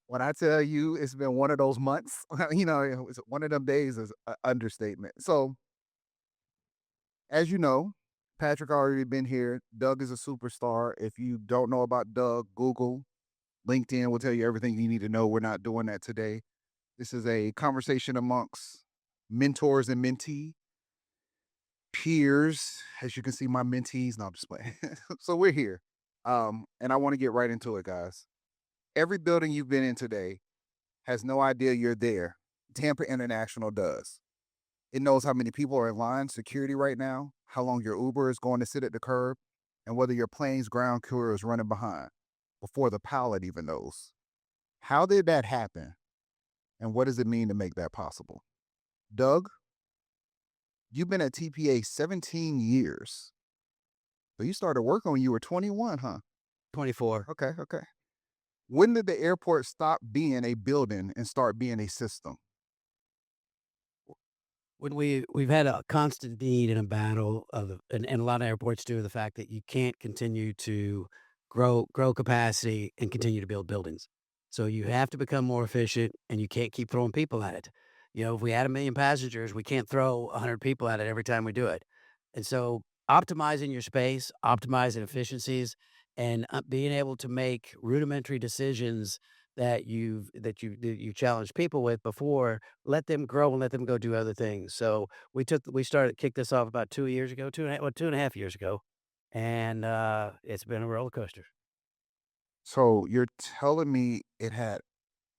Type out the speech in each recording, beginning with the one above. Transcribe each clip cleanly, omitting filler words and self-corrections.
When I tell you it's been one of those months, it was one of them days is an understatement. So, as you know, Patrick already been here. Doug is a superstar. If you don't know about Doug, Google, LinkedIn will tell you everything you need to know. We're not doing that today. This is a conversation amongst mentors and mentee, peers. As you can see, my mentees. No, I'm just playing. So we're here. And I want to get right into it, guys. Every building you've been in today has no idea you're there. Tampa International does. It knows how many people are in line, security right now, how long your Uber is going to sit at the curb, and whether your plane's ground crew is running behind before the pilot even knows. How did that happen? And what does it mean to make that possible? Doug, you've been at TPA 17 years. So you started working when you were 21, huh? 24. Okay, okay. When did the airport stop being a building and start being a system? When we've had a constant need and a battle of and a lot of airports do, the fact that you can't continue to grow capacity and continue to build buildings. So you have to become more efficient, and you can't keep throwing people at it. If we had 1,000,000 passengers, we can't throw 100 people at it every time we do it. And so optimizing your space, optimizing efficiencies, and, being able to make rudimentary decisions that you challenged people with before, let them grow and let them go do other things. So kicked this off about 2 years ago, 2.5 years ago, and, it's been a roller coaster. So you're telling me it had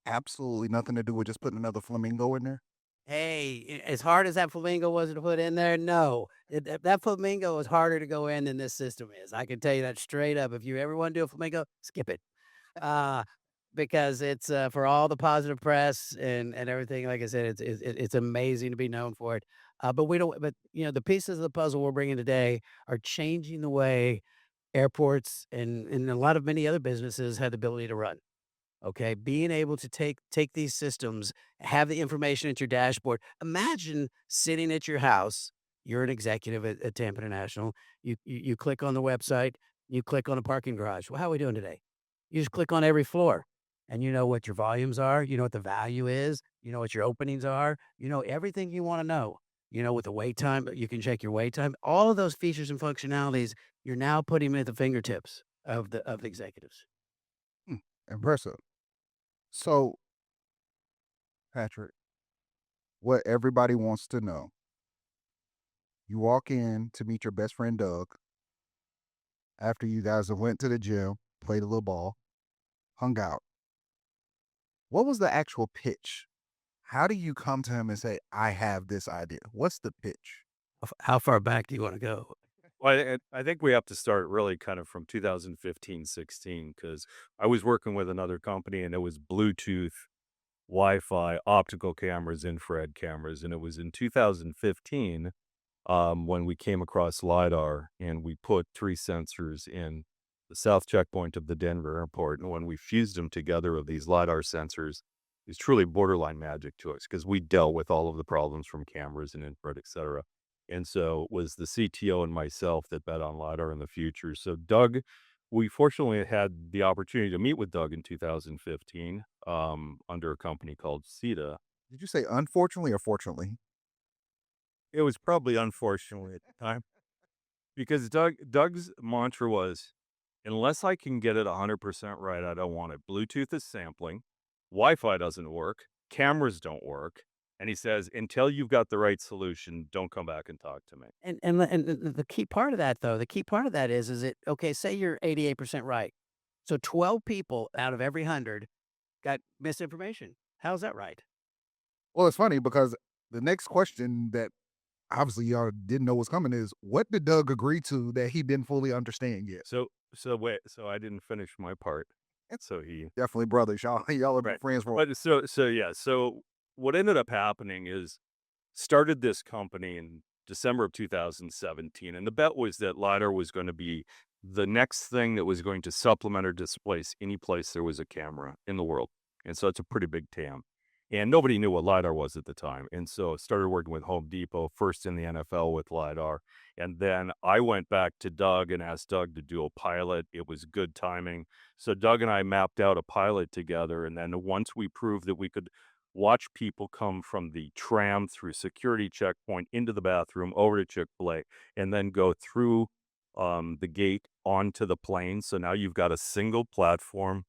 absolutely nothing to do with just putting another flamingo in there? Hey, as hard as that flamingo was to put in there, no. That flamingo is harder to go in than this system is. I can tell you that straight up. If you ever wanna do a flamingo, skip it. Uh, because it's, for all the positive press and everything, like I said, it's amazing to be known for it. But we don't but, the pieces of the puzzle we're bringing today are changing the way airports and a lot of many other businesses have the ability to run. Okay, being able to take these systems, have the information at your dashboard. Imagine sitting at your house. You're an executive at Tampa International. You click on the website. You click on a parking garage. Well, how are we doing today? You just click on every floor, and you know what your volumes are. You know what the value is. You know what your openings are. You know everything you want to know. With the wait time, you can check your wait time. All of those features and functionalities, you're now putting them at the fingertips of the executives. Hmm, impressive. So, Patrick, what everybody wants to know, you walk in to meet your best friend Doug after you guys have went to the gym, played a little ball, hung out. What was the actual pitch? How do you come to him and say, I have this idea? What's the pitch? How far back do you want to go? Well, I think we have to start really kind of from 2015, 16, because I was working with another company and it was Bluetooth, Wi-Fi, optical cameras, infrared cameras. And it was in 2015 when we came across LiDAR and we put three sensors in the south checkpoint of the Denver airport. And when we fused them together with these LiDAR sensors, it's truly borderline magic to us because we dealt with all of the problems from cameras and infrared, et cetera. And so it was the CTO and myself that bet on LiDAR in the future. So Doug, we fortunately had the opportunity to meet with Doug in 2015 under a company called CETA. Did you say unfortunately or fortunately? It was probably unfortunately at the time because Doug's mantra was, unless I can get it 100% right, I don't want it. Bluetooth is sampling, Wi-Fi doesn't work, cameras don't work, and he says, until you've got the right solution, don't come back and talk to me. And the key part of that, though, the key part of that is it okay, say you're 88% right. So 12 people out of every 100 got misinformation. How's that right? Well, it's funny because the next question that obviously y'all didn't know was coming is what did Doug agree to that he didn't fully understand yet? So wait, so I didn't finish my part. It's So he definitely brothers. Y'all have been right. friends for. But so what ended up happening is started this company in December of 2017, and the bet was that LiDAR was gonna be the next thing that was going to supplement or displace any place there was a camera in the world, and so it's a pretty big TAM. And nobody knew what LiDAR was at the time. And so started working with Home Depot, first in the NFL with LiDAR. And then I went back to Doug and asked Doug to do a pilot. It was good timing. So Doug and I mapped out a pilot together. And then once we proved that we could watch people come from the tram through security checkpoint into the bathroom over to Chick-fil-A and then go through the gate onto the plane. So now you've got a single platform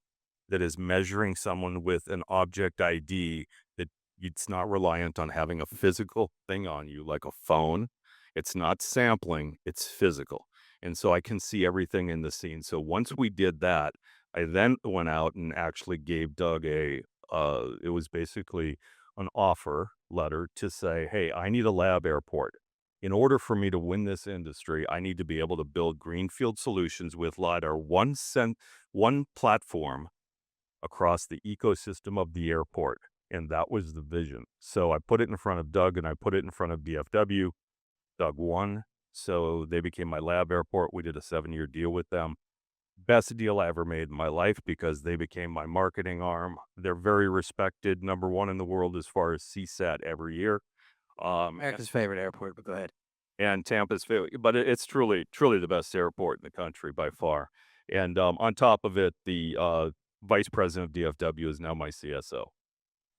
that is measuring someone with an object ID that it's not reliant on having a physical thing on you like a phone. It's not sampling, it's physical. And so I can see everything in the scene. So once we did that, I then went out and actually gave Doug it was basically an offer letter to say, hey, I need a lab airport. In order for me to win this industry, I need to be able to build greenfield solutions with LiDAR, one platform across the ecosystem of the airport. And that was the vision. So I put it in front of Doug and I put it in front of DFW. Doug won. So they became my lab airport. We did a 7-year deal with them. Best deal I ever made in my life because they became my marketing arm. They're very respected, number one in the world as far as CSAT every year. America's favorite airport, but go ahead. And Tampa's favorite, but it's truly, truly the best airport in the country by far. And on top of it, the vice president of DFW is now my CSO,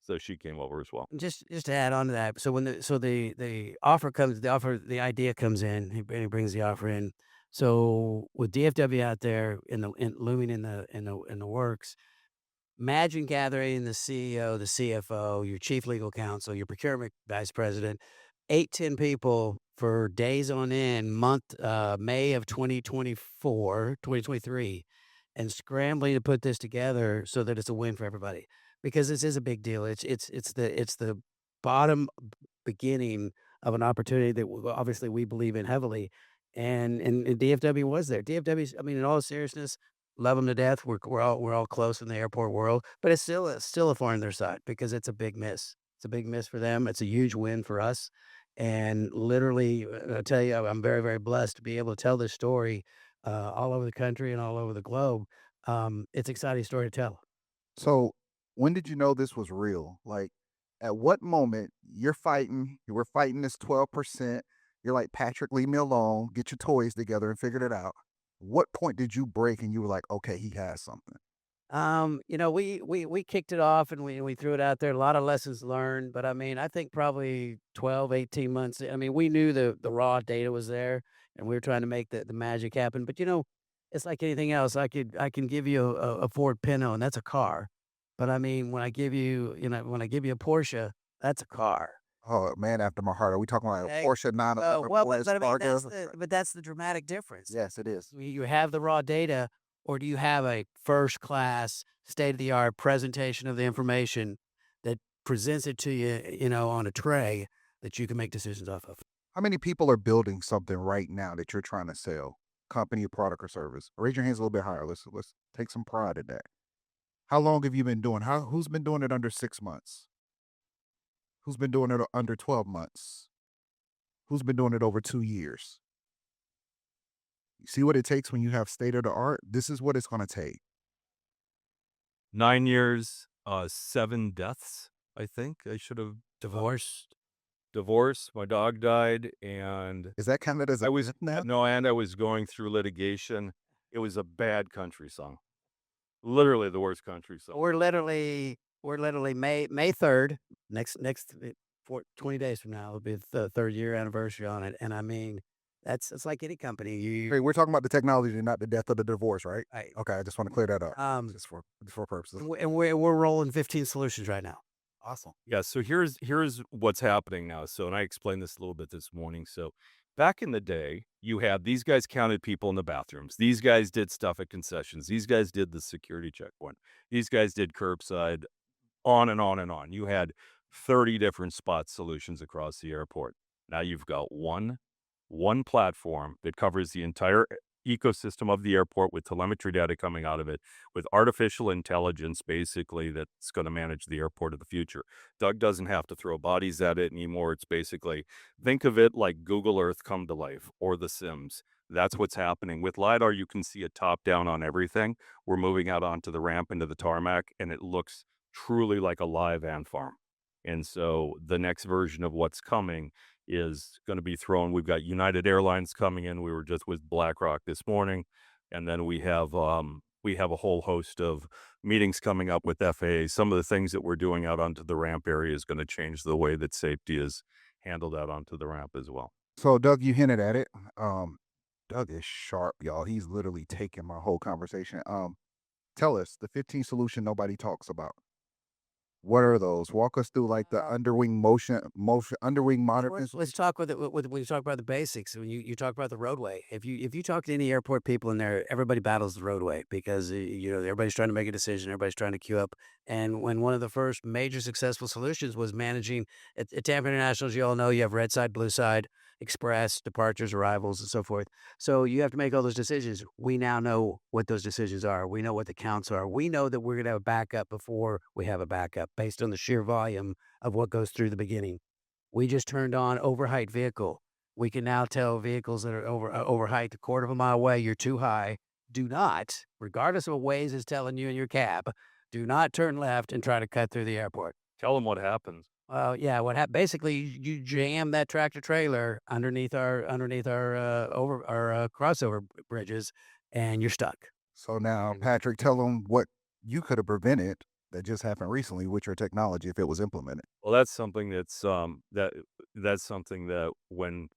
so she came over as well. Just to add on to that, so when the offer comes, the idea comes in, he brings the offer in. So with DFW out there looming in the works, imagine gathering the CEO, the CFO, your chief legal counsel, your procurement vice president, 8-10 people for days on end, May of 2023, and scrambling to put this together so that it's a win for everybody. Because this is a big deal. It's the bottom beginning of an opportunity that obviously we believe in heavily, and DFW was there. DFW's, I mean, in all seriousness, love them to death. We're all close in the airport world, but it's still a thorn in their side because it's a big miss. It's a big miss for them. It's a huge win for us, and literally, I tell you, I'm very very blessed to be able to tell this story all over the country and all over the globe. It's an exciting story to tell. So, when did you know this was real? Like, at what moment you were fighting this 12%, you're like, Patrick, leave me alone, get your toys together and figured it out. What point did you break and you were like, okay, he has something? We kicked it off and we threw it out there. A lot of lessons learned, but I mean, I think probably 12, 18 months. I mean, we knew the raw data was there and we were trying to make the magic happen. But it's like anything else. I can give you a Ford Pinto and that's a car. But I mean, when I give you a Porsche, that's a car. Oh, man, after my heart. Are we talking like a Okay. Porsche Oh, 911 well, Forest but I mean, Fargo? that's the dramatic difference. Yes, it is. You have the raw data, or do you have a first class, state of the art presentation of the information that presents it to you, on a tray that you can make decisions off of? How many people are building something right now that you're trying to sell? Company, product, or service? Raise your hands a little bit higher. Let's take some pride in that. How long have you been doing? Who's been doing it under 6 months? Who's been doing it under 12 months? Who's been doing it over 2 years? You see what it takes when you have state of the art? This is what it's going to take. 9 years, 7 deaths, I think. I should have Divorced. divorced. My dog died, and Is that counted as a I was death now? no, and I was going through litigation. It was a bad country song. Literally the worst country song. We're literally May 3rd, next for 20 days from now, it'll be the third year anniversary on it. And I mean, it's like any company. Hey, we're talking about the technology, not the death of the divorce, right? Right. Okay, I just want to clear that up. Um, Just for purposes. and we're rolling 15 solutions right now. Awesome. Yeah, so here's what's happening now. So, and I explained this a little bit this morning. So, back in the day, you had these guys counted people in the bathrooms. These guys did stuff at concessions. These guys did the security checkpoint. These guys did curbside, on and on and on. You had 30 different spot solutions across the airport. Now you've got one platform that covers the entire ecosystem of the airport with telemetry data coming out of it, with artificial intelligence basically that's going to manage the airport of the future. Doug doesn't have to throw bodies at it anymore. It's basically, think of it like Google Earth come to life or The Sims. That's what's happening. With LiDAR, you can see a top down on everything. We're moving out onto the ramp into the tarmac, and it looks truly like a live ant farm. And so the next version of what's coming is going to be thrown. We've got United Airlines coming in. We were just with BlackRock this morning, and then we have a whole host of meetings coming up with FAA. Some of the things that we're doing out onto the ramp area is going to change the way that safety is handled out onto the ramp as well. So, Doug, you hinted at it. Doug is sharp, y'all. He's literally taking my whole conversation. Tell us the 15 solution nobody talks about. What are those? Walk us through like the underwing underwing monitoring. Let's talk with when you talk about the basics. When you talk about the roadway, if you talk to any airport people in there, everybody battles the roadway because everybody's trying to make a decision, everybody's trying to queue up. And when one of the first major successful solutions was managing at Tampa International, as you all know, you have red side, blue side, express, departures, arrivals, and so forth. So you have to make all those decisions. We now know what those decisions are. We know what the counts are. We know that we're going to have a backup before we have a backup based on the sheer volume of what goes through the beginning. We just turned on overheight vehicle. We can now tell vehicles that are overheight a quarter of a mile away, you're too high. Do not, regardless of what Waze is telling you in your cab, do not turn left and try to cut through the airport. Tell them what happens. Well, yeah, what happened? Basically, you jam that tractor trailer underneath our crossover bridges, and you're stuck. So now, Patrick, tell them what you could have prevented that just happened recently with your technology if it was implemented. Well, that's something that's something that when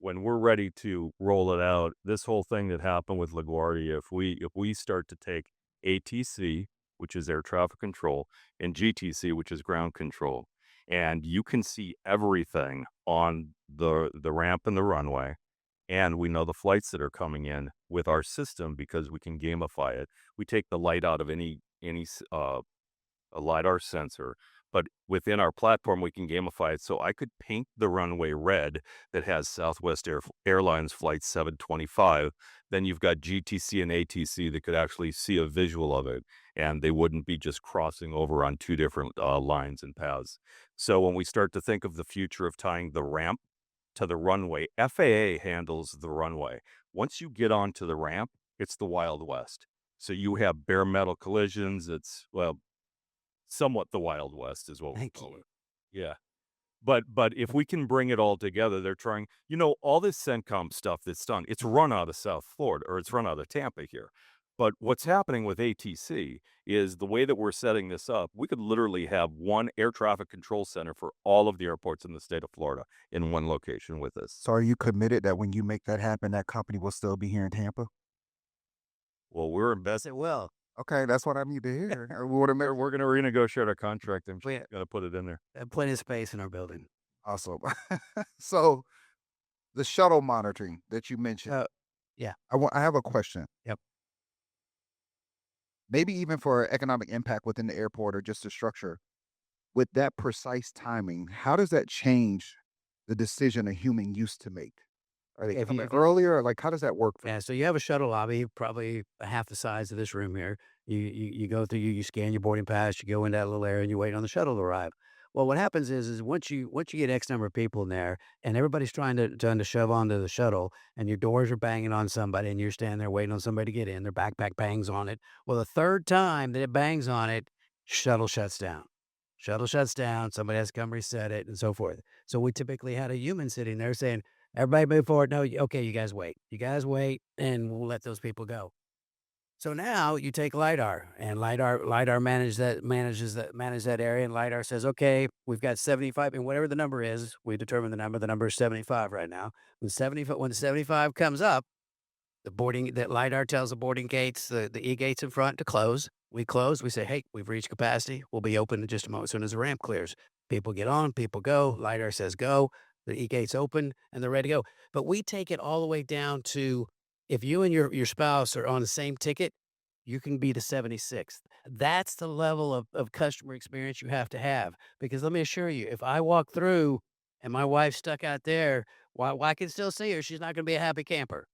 we're ready to roll it out, this whole thing that happened with LaGuardia, if we start to take ATC, which is air traffic control, and GTC, which is ground control, and you can see everything on the ramp and the runway, and we know the flights that are coming in with our system because we can gamify it. We take the light out of any a LiDAR sensor, but within our platform, we can gamify it. So I could paint the runway red that has Southwest Airlines Flight 725. Then you've got GTC and ATC that could actually see a visual of it, and they wouldn't be just crossing over on two different lines and paths. So when we start to think of the future of tying the ramp to the runway, FAA handles the runway. Once you get onto the ramp, it's the Wild West. So you have bare metal collisions. It's, well, somewhat the Wild West is what we Thank call you. it. Yeah. But if we can bring it all together, they're trying, all this CENTCOM stuff that's done, it's run out of South Florida, or it's run out of Tampa here. But what's happening with ATC is the way that we're setting this up, we could literally have one air traffic control center for all of the airports in the state of Florida in one location with this. So are you committed that when you make that happen, that company will still be here in Tampa? Well, we're Yes, investing. it will. Okay, that's what I need to hear. We want to make We're going to renegotiate our contract and We going to put it in there. have plenty of space in our building. awesome. So the shuttle monitoring that you mentioned, Yeah. I have a question. Yep. Maybe even for economic impact within the airport or just the structure. With that precise timing, how does that change the decision a human used to make? Are they If you- coming if you- earlier? Or like, how does that work? Yeah, so you have a shuttle lobby, probably half the size of this room here. You go through, you scan your boarding pass, you go in that little area, and you wait on the shuttle to arrive. Well, what happens is once you get X number of people in there, and everybody's trying to shove onto the shuttle, and your doors are banging on somebody, and you're standing there waiting on somebody to get in. Their backpack bangs on it. Well, the third time that it bangs on it, shuttle shuts down. Shuttle shuts down. Somebody has to come reset it, and so forth. So we typically had a human sitting there saying, "Everybody move forward. No, okay, you guys wait. You guys wait, and we'll let those people go." So now you take LiDAR, and LiDAR manages that area, and LiDAR says, "Okay, we've got 75," and whatever the number is, we determine the number. The number is 75 right now. When 75 comes up, that LiDAR tells the boarding gates, the E-gates in front to close. We close. We say, "Hey, we've reached capacity. We'll be open in just a moment as soon as the ramp clears." People get on, people go. LiDAR says go. The E-gates open, and they're ready to go. But we take it all the way down to if you and your spouse are on the same ticket, you can be the 76th. That's the level of customer experience you have to have. Because let me assure you, if I walk through and my wife's stuck out there, well, I can still see her. She's not going to be a happy camper.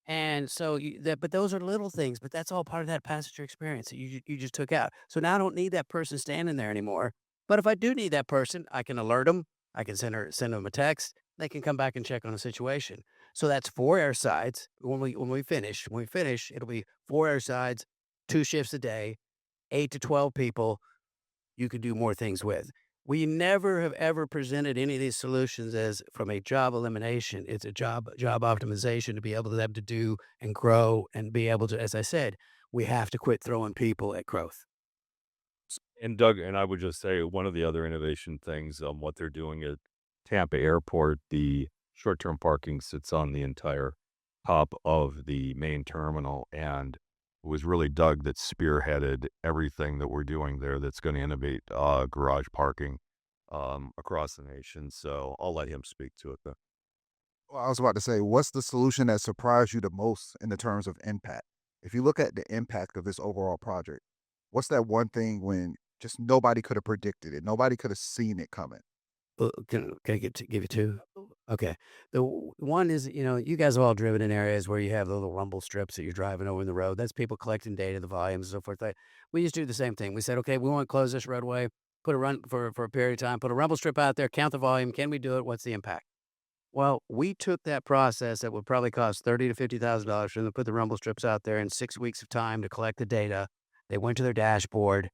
And so but those are little things, but that's all part of that passenger experience that you just took out. So now I don't need that person standing there anymore. But if I do need that person, I can alert them. I can send them a text. They can come back and check on the situation. So that's 4 air sides. When we finish, it'll be 4 air sides, 2 shifts a day, 8 to 12 people you could do more things with. We never have ever presented any of these solutions as from a job elimination. It's a job optimization to be able to them to do and grow and be able to, as I said, we have to quit throwing people at growth. And Doug, and I would just say one of the other innovation things, what they're doing at Tampa Airport, the short-term parking sits on the entire top of the main terminal, and it was really Doug that spearheaded everything that we're doing there that's going to innovate garage parking across the nation. So I'll let him speak to it. Though. Well, I was about to say, what's the solution that surprised you the most in the terms of impact? If you look at the impact of this overall project, what's that one thing when just nobody could have predicted it? Nobody could have seen it coming. Can I give you two? Okay. One is, you guys have all driven in areas where you have the little rumble strips that you're driving over in the road. That's people collecting data, the volumes, and so forth. We just do the same thing. We said, okay, we want to close this roadway, put a run for a period of time, put a rumble strip out there, count the volume. Can we do it? What's the impact? Well, we took that process that would probably cost $30,000 to $50,000 for them to put the rumble strips out there in 6 weeks of time to collect the data. They went to their dashboard.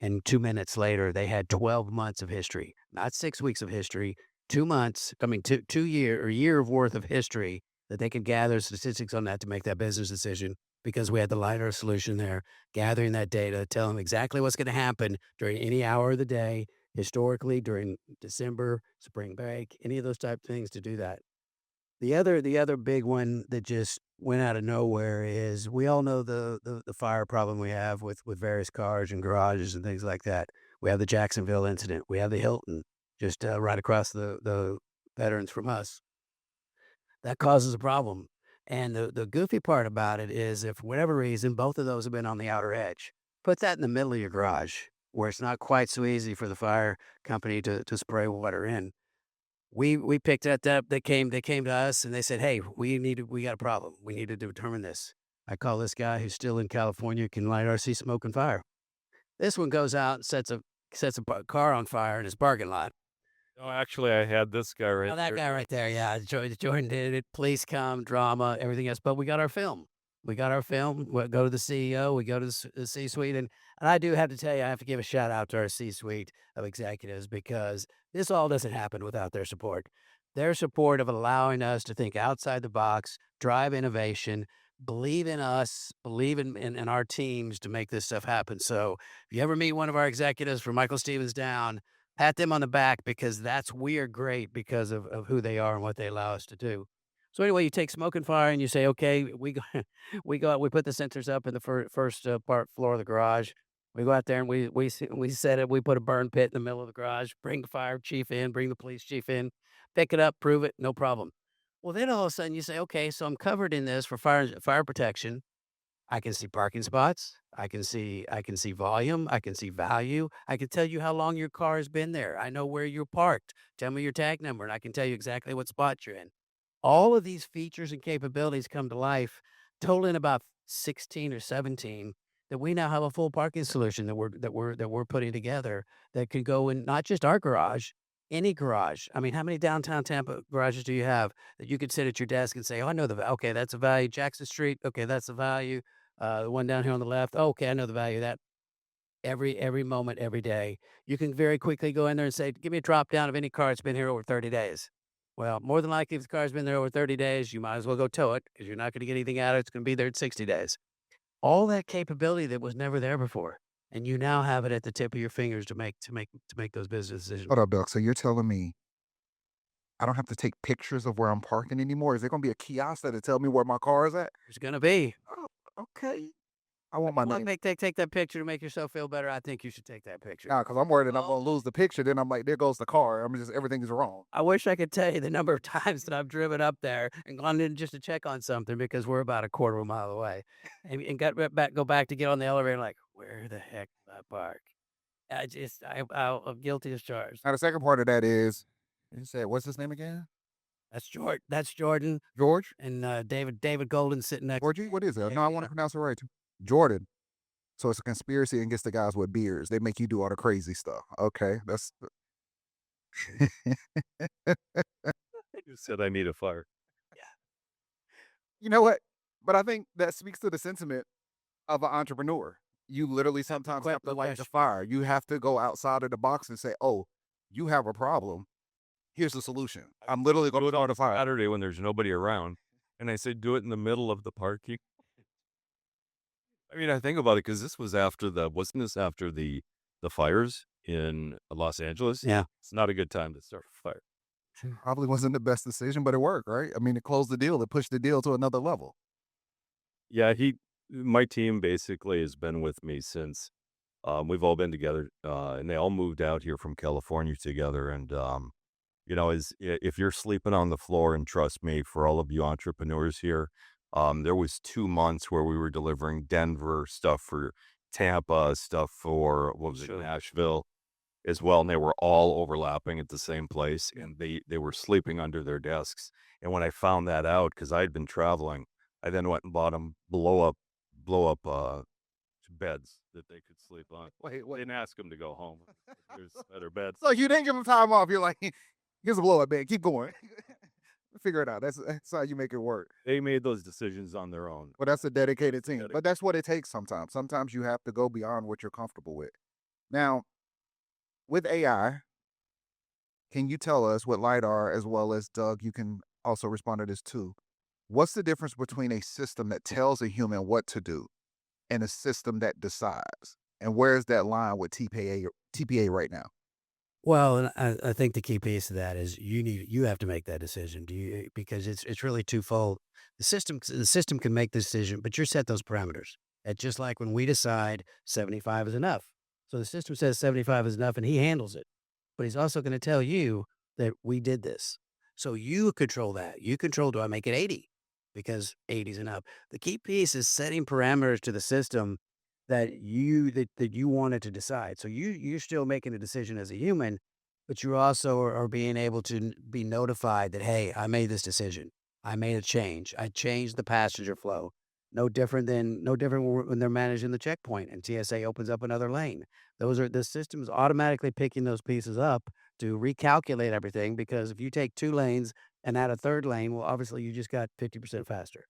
And 2 minutes later, they had 12 months of history, not 6 weeks of history, 2 months, I mean, 2 year or year of worth of history that they could gather statistics on that to make that business decision because we had the LiDAR solution there, gathering that data, telling them exactly what's going to happen during any hour of the day, historically during December, spring break, any of those type of things to do that. The other big one that just went out of nowhere is we all know the fire problem we have with various cars and garages and things like that. We have the Jacksonville incident. We have the Hilton just right across the veterans from us. That causes a problem. And the goofy part about it is if for whatever reason both of those have been on the outer edge, put that in the middle of your garage where it's not quite so easy for the fire company to spray water in. We picked that up. They came to us and they said, "Hey, we got a problem. We need to determine this." I call this guy who's still in California, can LiDAR see smoke and fire. This one goes out and sets a car on fire in his parking lot. No, actually, I had this guy Oh, right that there. guy right there, yeah, Jordan did it. Police come, drama, everything else, but we got our film. We got our film. We go to the CEO. We go to the C-suite, and I do have to tell you, I have to give a shout out to our C-suite of executives because this all doesn't happen without their support. Their support of allowing us to think outside the box, drive innovation, believe in us, believe in our teams to make this stuff happen. So if you ever meet one of our executives from Michael Stevens down, pat them on the back because we are great because of who they are and what they allow us to do. So anyway, you take smoke and fire and you say, okay, we go, we go out, we put the sensors up in the first part floor of the garage. We go out there and we set it. We put a burn pit in the middle of the garage. Bring the fire chief in. Bring the police chief in. Pick it up. Prove it. No problem. Well, then all of a sudden you say, okay, so I'm covered in this for fire protection. I can see parking spots. I can see volume. I can see value. I can tell you how long your car has been there. I know where you're parked. Tell me your tag number, and I can tell you exactly what spot you're in. All of these features and capabilities come to life, totaling about 16 or 17, that we now have a full parking solution that we're putting together that could go in not just our garage, any garage. I mean, how many downtown Tampa garages do you have that you could sit at your desk and say, "Oh, I know okay, that's a value. Jackson Street, okay, that's a value. The one down here on the left, oh, okay, I know the value of that." Every moment, every day, you can very quickly go in there and say, "Give me a drop down of any car that's been here over 30 days." Well, more than likely, if the car's been there over 30 days, you might as well go tow it because you're not going to get anything out of it. It's going to be there in 60 days. All that capability that was never there before, and you now have it at the tip of your fingers to make those business decisions. Hold up, Doug. So you're telling me I don't have to take pictures of where I'm parking anymore? Is there gonna be a kiosk that'll tell me where my car is at? There's going to be. Oh, okay. I want my Well, name. take that picture to make yourself feel better. I think you should take that picture. Nah, because I'm worried that I'm Oh. gonna lose the picture. Then I'm like, there goes the car. I'm just everything's wrong. I wish I could tell you the number of times that I've driven up there and gone in just to check on something because we're about a quarter of a mile away, and go back to get on the elevator like, where the heck did I park? I'm guilty as charged. Now the second part of that is, you said, what's his name again? That's Jordan George? and David Golden sitting next. Georgie? What is it? Yeah, No, I want to pronounce it right too. Jordan. So it's a conspiracy against the guys with beards. They make you do all the crazy stuff. Okay, that's. You said I need a fire. You know what? But I think that speaks to the sentiment of an entrepreneur. You literally sometimes have to light the question. fire. You have to go outside of the box and say, "Oh, You have a problem. Here's the solution. I'm literally going Do to it on start a a fire. Saturday when there's nobody around. And I said, do it in the middle of the parking. I mean, I think about it because this was after wasn't this after the fires in Los Angeles? Yeah. It's not a good time to start a fire. Probably wasn't the best decision, but it worked, right? I mean, it closed the deal. It pushed the deal to another level. Yeah, my team basically has been with me since we've all been together, and they all moved out here from California together. And if you're sleeping on the floor, and trust me, for all of you entrepreneurs here, there was 2 months where we were delivering Denver stuff for Tampa, stuff for what was it, Sure. Nashville as well, and they were all overlapping at the same place, and they were sleeping under their desks. And when I found that out, because I had been traveling, I then went and bought them blow up beds that they could sleep on. Wait, wait. Didn't ask them to go home. There's better beds. So you didn't give them time off. You're like, here's a blow up bed. Keep going. Figure it out. That's how you make it work. They made those decisions on their own. Well, that's a dedicated team. Dedicated. But that's what it takes sometimes. Sometimes you have to go beyond what you're comfortable with. Now, with AI, can you tell us what LiDAR, as well as Doug, you can also respond to this too. What's the difference between a system that tells a human what to do and a system that decides? And where's that line with TPA right now? Well, and I think the key piece of that is you have to make that decision. Because it's really twofold. The system can make the decision, but you set those parameters. It's just like when we decide 75 is enough. So the system says 75 is enough, and he handles it. But he's also going to tell you that we did this. So you control that. You control, do I make it 80? Because 80 is enough. The key piece is setting parameters to the system that you wanted to decide. So you're still making a decision as a human, but you also are being able to be notified that, hey, I made this decision. I made a change. I changed the passenger flow. No different when they're managing the checkpoint and TSA opens up another lane. The system's automatically picking those pieces up to recalculate everything, because if you take 2 lanes and add a third lane, well, obviously you just got 50% faster.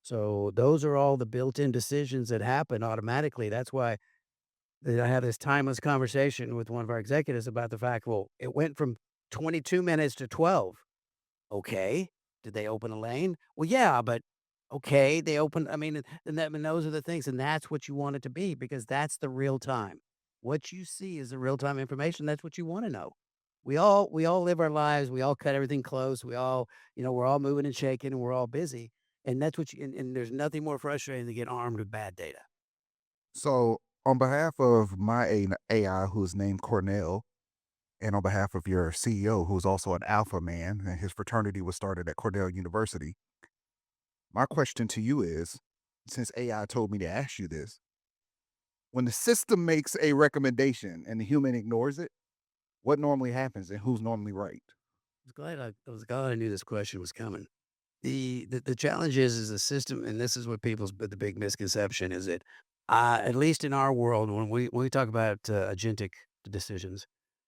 So those are all the built-in decisions that happen automatically. That's why I had this timeless conversation with one of our executives about the fact, well, it went from 22 minutes to 12. Okay. Did they open a lane? Well, yeah, but okay, they opened, I mean, and those are the things. And that's what you want it to be, because that's the real time. What you see is the real time information. That's what you want to know. We all live our lives. We all cut everything close. We're all moving and shaking, and we're all busy. And that's and there's nothing more frustrating than get armed with bad data. So, on behalf of my AI, who's named Cornell, and on behalf of your CEO, who's also an alpha man, and his fraternity was started at Cornell University, my question to you is, since AI told me to ask you this, when the system makes a recommendation and the human ignores it, what normally happens and who's normally right? I was glad I knew this question was coming. The challenge is the system, and this is what the big misconception is that, at least in our world, when we talk about agentic decisions,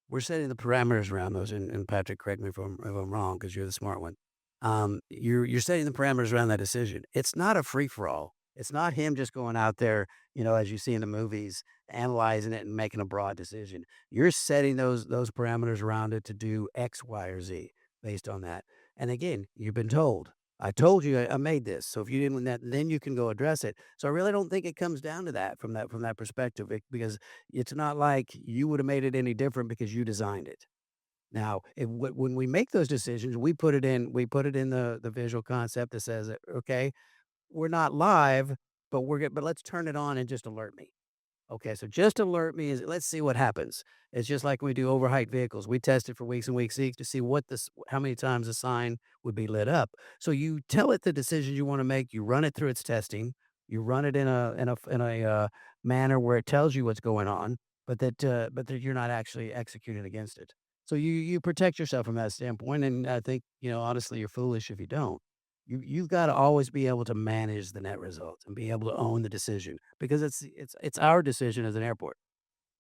we're setting the parameters around those. And Patrick, correct me if I'm wrong, because you're the smart one. You're setting the parameters around that decision. It's not a free for all. It's not him just going out there, as you see in the movies, analyzing it and making a broad decision. You're setting those parameters around it to do X, Y, or Z based on that. And again, you've been told. I told you I made this. So if you didn't win that, then you can go address it. So I really don't think it comes down to that from that perspective, because it's not like you would have made it any different because you designed it. Now, when we make those decisions, we put it in the visual concept that says, okay, we're not live, but but let's turn it on and just alert me. Okay, so just alert me is, let's see what happens. It's just like when we do overheight vehicles. We test it for weeks and weeks to see how many times a sign would be lit up. So you tell it the decisions you want to make. You run it through its testing. You run it in a manner where it tells you what's going on, but that you're not actually executing against it. So you protect yourself from that standpoint. And I think, honestly, you're foolish if you don't. You've got to always be able to manage the net results and be able to own the decision, because it's our decision as an airport.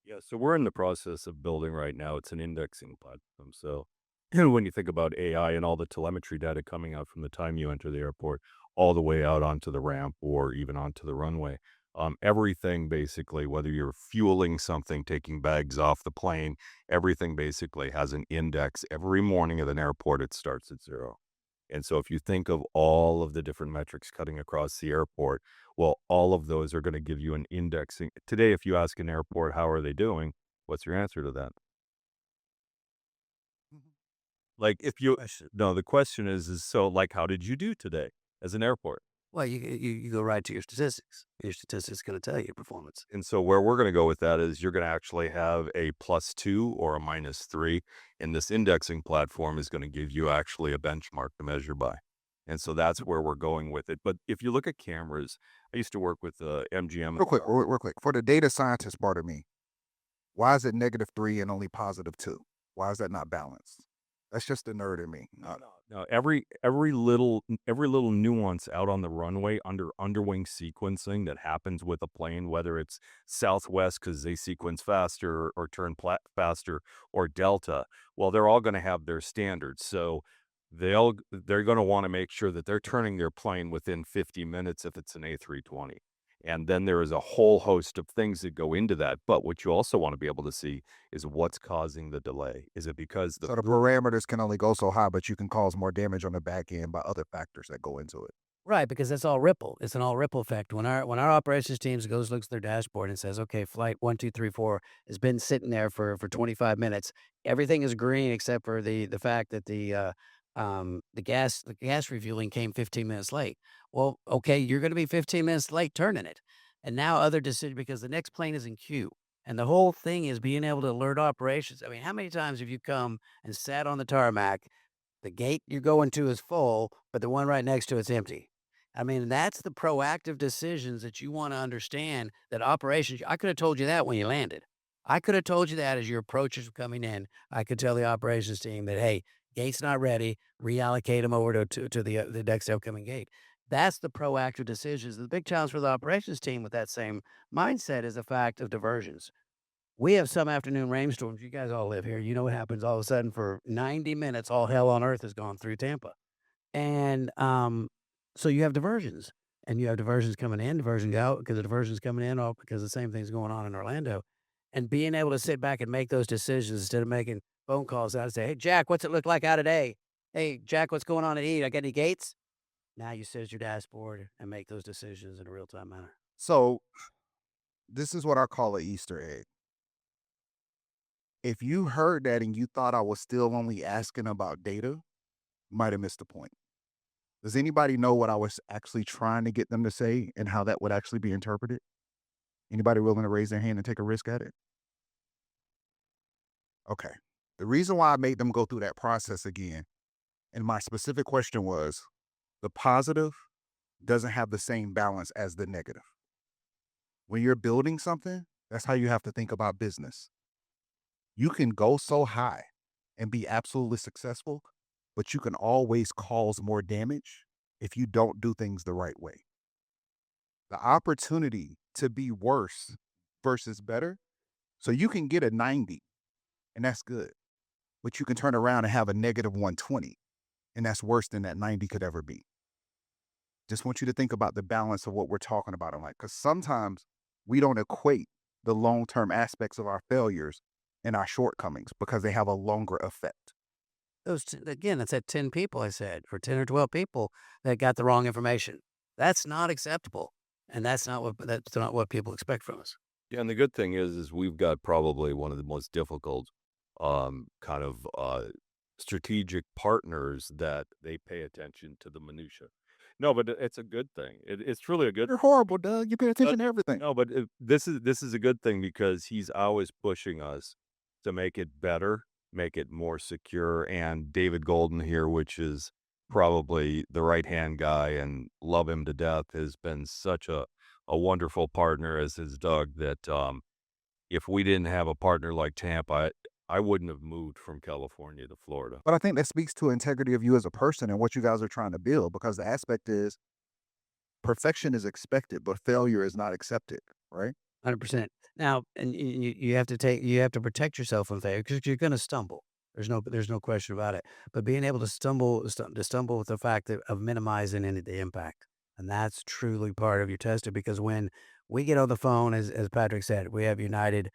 Yeah, so we're in the process of building right now. It's an indexing platform. So when you think about AI and all the telemetry data coming out from the time you enter the airport all the way out onto the ramp or even onto the runway, Everything basically, whether you're fueling something, taking bags off the plane, everything basically has an index. Every morning at an airport, it starts at 0. And so if you think of all of the different metrics cutting across the airport, well, all of those are going to give you an indexing. Today, if you ask an airport, how are they doing? What's your answer to that? Mhm. Like if you, Question. no, the question is so like, how did you do today as an airport? Well, you go right to your statistics. Your statistics going to tell you your performance. And so where we're going to go with that is you're going to actually have a +2 or a -3. And this indexing platform is going to give you actually a benchmark to measure by. And so that's where we're going with it. But if you look at cameras, I used to work with MGM. Real quick. For the data scientist part of me, why is it -3 and only +2? Why is that not balanced? That's just the nerd in me. No. Every little nuance out on the runway under underwing sequencing that happens with a plane, whether it's Southwest because they sequence faster or turn faster, or Delta. Well, they're all going to have their standards. So they're going to want to make sure that they're turning their plane within 50 minutes if it's an A320. And then there is a whole host of things that go into that. But what you also want to be able to see is what's causing the delay. Is it because the So the parameters can only go so high, but you can cause more damage on the back end by other factors that go into it. Right, because that's all ripple. It's an all ripple effect. When our operations teams looks at their dashboard and says, "Okay, flight 1, 2, 3, 4 has been sitting there for 25 minutes. Everything is green except for the fact that the gas refueling came 15 minutes late." Well, okay, you're going to be 15 minutes late turning it, and now other decision because the next plane is in queue, and the whole thing is being able to alert operations. I mean, how many times have you come and sat on the tarmac? The gate you're going to is full, but the one right next to it's empty. I mean, that's the proactive decisions that you wanna understand that operations I could have told you that when you landed. I could have told you that as your approaches were coming in. I could tell the operations team that, "Hey, gate's not ready, reallocate them over to the next upcoming gate." That's the proactive decisions. The big challenge for the operations team with that same mindset is the fact of diversions. We have some afternoon rainstorms. You guys all live here. You know what happens all of a sudden for 90 minutes, all hell on earth has gone through Tampa. And so you have diversions. And you have diversions coming in, diversions out, because the diversions coming in, all because the same thing's going on in Orlando. And being able to sit back and make those decisions instead of making phone calls out and say, "Hey, Jack, what's it look like out today? Hey, Jack, what's going on at E? I got any gates?" Now you sit at your dashboard and make those decisions in a real time manner. So this is what I call an Easter egg. If you heard that and you thought I was still only asking about data, might have missed the point. Does anybody know what I was actually trying to get them to say and how that would actually be interpreted? Anybody willing to raise their hand and take a risk at it? Okay. The reason why I made them go through that process again, and my specific question was the positive doesn't have the same balance as the negative. When you're building something, that's how you have to think about business. You can go so high and be absolutely successful, but you can always cause more damage if you don't do things the right way. The opportunity to be worse versus better, so you can get a 90 and that's good, but you can turn around and have a negative 120 and that's worse than that 90 could ever be. Just want you to think about the balance of what we're talking about in life, because sometimes we don't equate the long-term aspects of our failures and our shortcomings because they have a longer effect. Again, that's at 10 people I said, for 10 or 12 people that got the wrong information. That's not acceptable, and that's not what people expect from us. Yeah, and the good thing is we've got probably one of the most difficult, strategic partners that they pay attention to the minutia. No, but it's a good thing. It's truly a good. You're horrible, Doug. You pay But attention to everything. no, but this is a good thing because he's always pushing us to make it better, make it more secure. And David Golden here, which is probably the right hand guy, and love him to death, has been such a wonderful partner, as is Doug. That if we didn't have a partner like Tampa, I wouldn't have moved from California to Florida. But I think that speaks to integrity of you as a person and what you guys are trying to build, because the aspect is perfection is expected, but failure is not accepted, right? 100%. Now, and you have to protect yourself from failure because you're gonna stumble. There's no question about it. But being able to stumble with the fact of minimizing any the impact, and that's truly part of your testing because We get on the phone, as Patrick said, we have United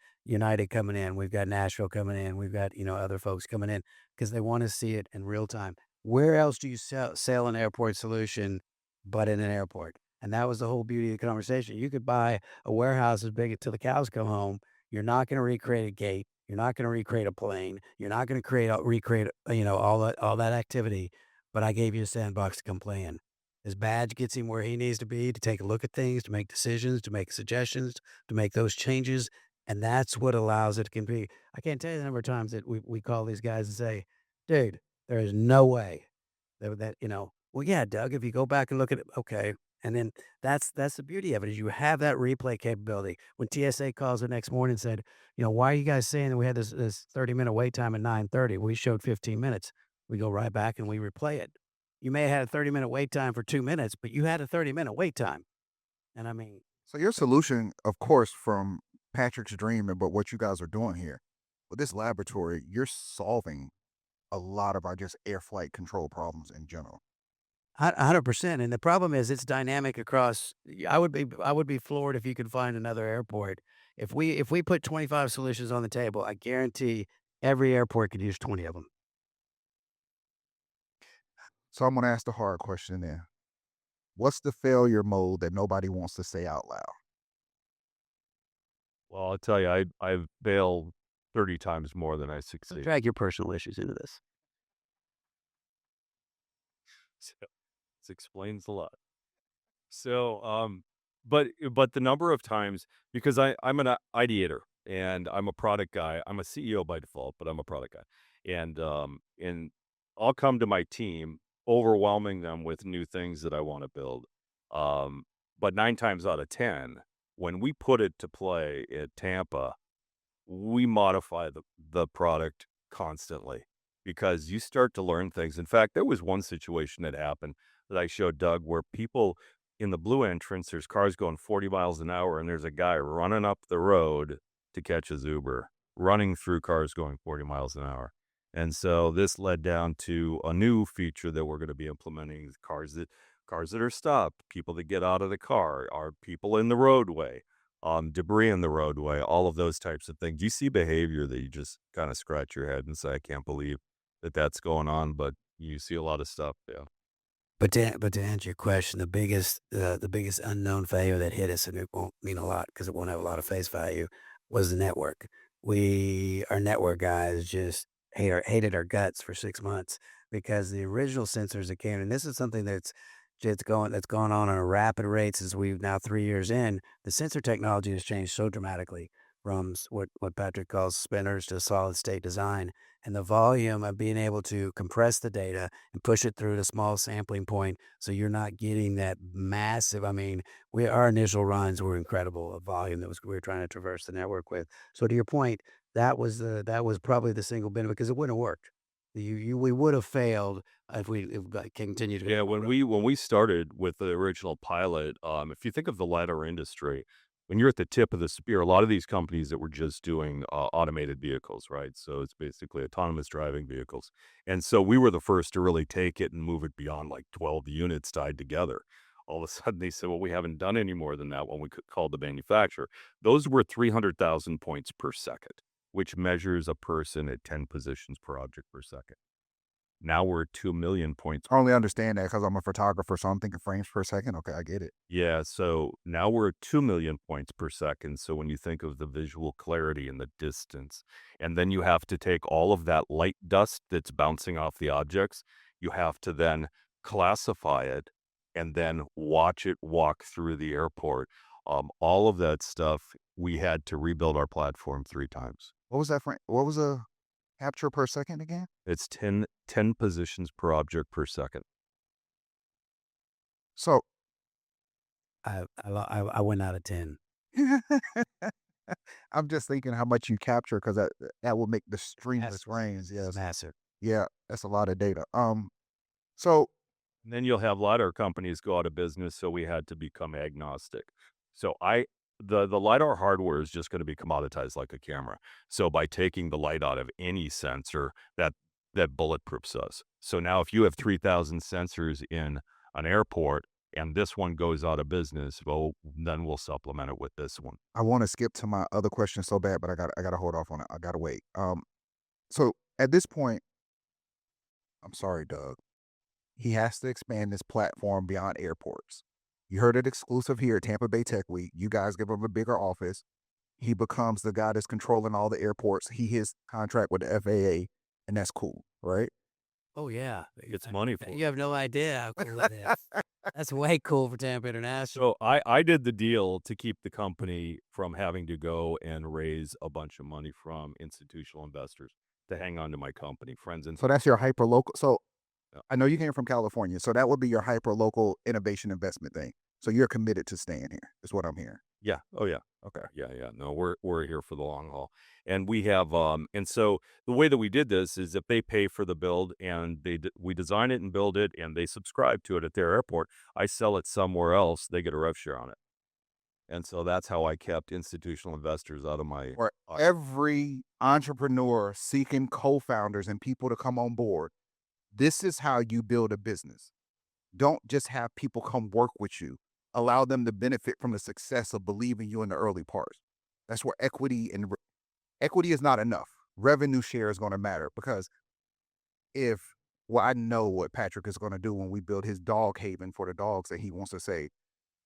coming in, we've got Nashville coming in, we've got, other folks coming in because they want to see it in real time. Where else do you sell an airport solution but in an airport? And that was the whole beauty of the conversation. You could buy a warehouse as big till the cows come home. You're not going to recreate a gate. You're not going to recreate a plane. You're not going to recreate, all that activity. But I gave you a sandbox to come play in. His badge gets him where he needs to be to take a look at things, to make decisions, to make suggestions, to make those changes. And that's what allows it to compete. I can't tell you the number of times that we call these guys and say, dude, there is no way well, yeah, Doug, if you go back and look at it, okay. And then that's the beauty of it is you have that replay capability. When TSA calls the next morning and said, why are you guys saying that we had this 30-minute wait time at 9:30? We showed 15 minutes. We go right back and we replay it. You may have had a 30-minute wait time for 2 minutes, but you had a 30-minute wait time. And I mean, So your solution, of course, from Patrick's dream and but what you guys are doing here with this laboratory, you're solving a lot of our just air flight control problems in general. 100%. And the problem is it's dynamic across. I would be floored if you could find another airport. If we put 25 solutions on the table, I guarantee every airport could use 20 of them. So I'm gonna ask the hard question then. What's the failure mode that nobody wants to say out loud? Well, I'll tell you, I've failed 30 times more than I Don't succeed. drag your personal issues into this. So this explains a lot. So, but the number of times because I'm an ideator and I'm a product guy. I'm a CEO by default, but I'm a product guy, and I'll come to my team, overwhelming them with new things that I want to build. Um, but 9 times out of 10, when we put it to play at Tampa, we modify the product constantly because you start to learn things. In fact, there was one situation that happened that I showed Doug where people in the blue entrance, there's cars going 40 miles an hour, and there's a guy running up the road to catch his Uber, running through cars going 40 miles an hour. And so this led down to a new feature that we're going to be implementing: cars that are stopped, people that get out of the car, are people in the roadway, debris in the roadway, all of those types of things. You see behavior that you just kind of scratch your head and say, I can't believe that that's going on, but you see a lot of stuff. Yeah. But to answer your question, the biggest unknown failure that hit us, and it won't mean a lot because it won't have a lot of face value, was the network. Our network guys just hated our guts for 6 months because the original sensors that came, and this is something that's gone on at a rapid rate since we've now 3 years in. The sensor technology has changed so dramatically from what Patrick calls spinners to solid state design, and the volume of being able to compress the data and push it through the small sampling point so you're not getting that massive. I mean, our initial runs were incredible of volume we were trying to traverse the network with. So to your point, that was probably the single benefit because it wouldn't have worked. We would have failed if we continued to go Yeah, down the when road. we started with the original pilot, if you think of the LiDAR industry, when you're at the tip of the spear, a lot of these companies that were just doing automated vehicles, right? So it's basically autonomous driving vehicles. And so we were the first to really take it and move it beyond like 12 units tied together. All of a sudden they said, well, we haven't done any more than that when we called the manufacturer. Those were 300,000 points per second, which measures a person at 10 positions per object per second. Now we're at 2 million points. I only understand that because I'm a photographer, so I'm thinking frames per second. Okay, I get it. Yeah, so now we're at 2 million points per second. So when you think of the visual clarity and the distance, and then you have to take all of that light dust that's bouncing off the objects, you have to then classify it and then watch it walk through the airport. All of that stuff, we had to rebuild our platform 3 times. What was that frame? What was a capture per second again? It's ten positions per object per second. So I went out of 10. I'm just thinking how much you capture because that will make the Massive. streamless range. Yes. Massive. Yeah, that's a lot of data. So And then you'll have LiDAR companies go out of business, so we had to become agnostic. So the LiDAR hardware is just going to be commoditized like a camera. So by taking the light out of any sensor, that bulletproofs us. So now if you have 3,000 sensors in an airport, and this one goes out of business, well, then we'll supplement it with this one. I want to skip to my other question so bad, but I gotta hold off on it. I gotta wait. So at this point, I'm sorry, Doug. He has to expand this platform beyond airports. You heard it exclusive here at Tampa Bay Tech Week. You guys give him a bigger office. He becomes the guy that's controlling all the airports. He his contract with the FAA, and that's cool, right? Oh, yeah. Gets money for You it. have no idea how cool that is. That's way cool for Tampa International. So I did the deal to keep the company from having to go and raise a bunch of money from institutional investors to hang on to my company, friends and So that's your hyper local. So yeah. I know you came from California, so that would be your hyper local innovation investment thing. So you're committed to staying here, is what I'm hearing. Yeah. Oh yeah. Okay. Yeah. No, we're here for the long haul. And we have and so the way that we did this is if they pay for the build and we design it and build it and they subscribe to it at their airport, I sell it somewhere else, they get a rev share on it. And so that's how I kept institutional investors out of my For every entrepreneur seeking co-founders and people to come on board, this is how you build a business. Don't just have people come work with you. Allow them to benefit from the success of believing you in the early parts. That's where equity is not enough. Revenue share is going to matter because if well, I know what Patrick is going to do when we build his dog haven for the dogs that he wants to save.